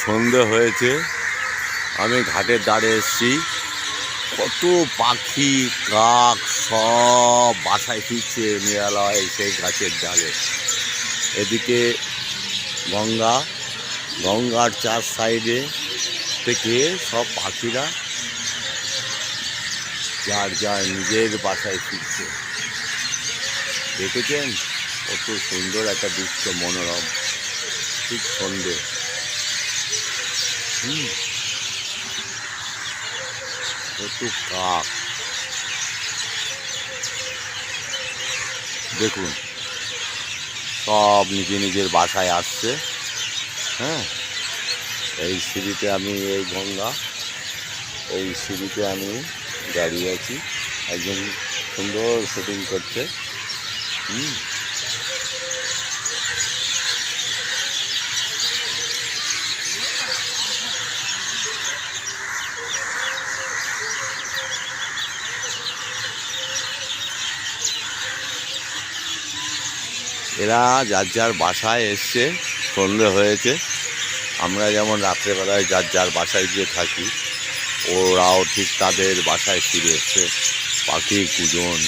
সন্ধে হয়েছে, আমি ঘাটের ধারে এসেছি। কত পাখি কাক সব বাসায় ফিরছে নিরালয় সেই গাছের ডালে। এদিকে গঙ্গা, গঙ্গার চার সাইডে থেকে সব পাখিরা যার যার নিজের বাসায় ফিরছে। দেখেছেন কত সুন্দর একটা দৃশ্য, মনোরম। ঠিক সন্ধে। কত কাক দেখুন, সব নিজে নিজের বাসায় আসছে। হ্যাঁ, এই সিঁড়িতে আমি, এই গঙ্গা, এই সিঁড়িতে আমি দাঁড়িয়ে আছি। একজন সুন্দর শুটিং করছে। এরা যার যার বাসায় এসছে, সন্ধে হয়েছে। আমরা যেমন রাত্রেবেলায় যার যার বাসায় গিয়ে থাকি, ওরাও ঠিক তাদের বাসায় ফিরে এসছে। পাখির কুজন।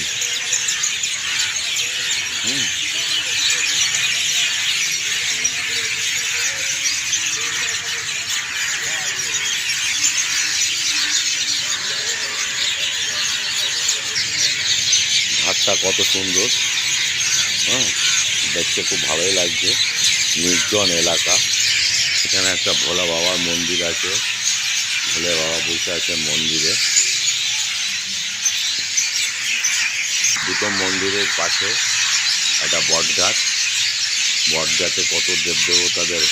ঘাটটা কত সুন্দর। দেখতে খুব ভালোই লাগছে। নির্জন এলাকা। এখানে একটা ভোলা বাবার মন্দির আছে। ভোলে বাবা বসে আছে মন্দিরে। দুটো মন্দিরের পাশে একটা বট গাছ। বট গাছে কত দেবদেবতাদের।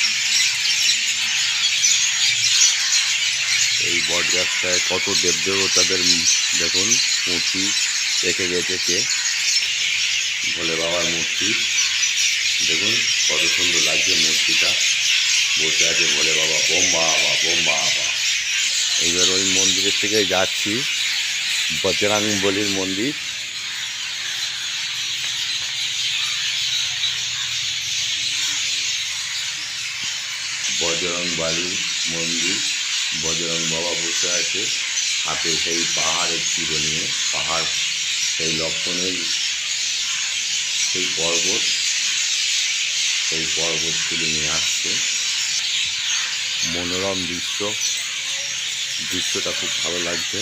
এই বট গাছটায় কত দেবদেবতাদের দেখুন মূর্তি রেখে গেছে। কে? ভোলে বাবার মূর্তি। দেখুন কত সুন্দর লাগছে মূর্তিটা। বসে আছে ভোলে বাবা, বোম বাবা, বোম বাবা। এইবার ওই মন্দিরের থেকে যাচ্ছি বজরং বলির মন্দির। বজরং বলির মন্দির। বজরং বাবা বসে আছে হাতে সেই পাহাড়ের চিরো নিয়ে। পাহাড় সেই লক্ষণের সেই পর্বত, সেই পর্বত তুলে নিয়ে আসছে। মনোরম দৃশ্য। দৃশ্যটা খুব ভালো লাগছে।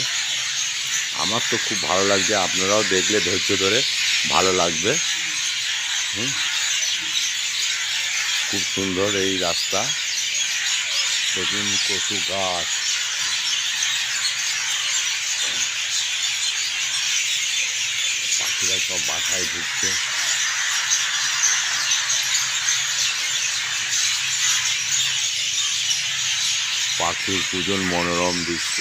আমার তো খুব ভালো লাগছে। আপনারাও দেখলে ধৈর্য ধরে ভালো লাগবে। খুব সুন্দর এই রাস্তা। দেখুন কচু গাছ। পাখিরা সব বাসায় ঢুকছে। পাখির কুজন, মনোরম দৃশ্য।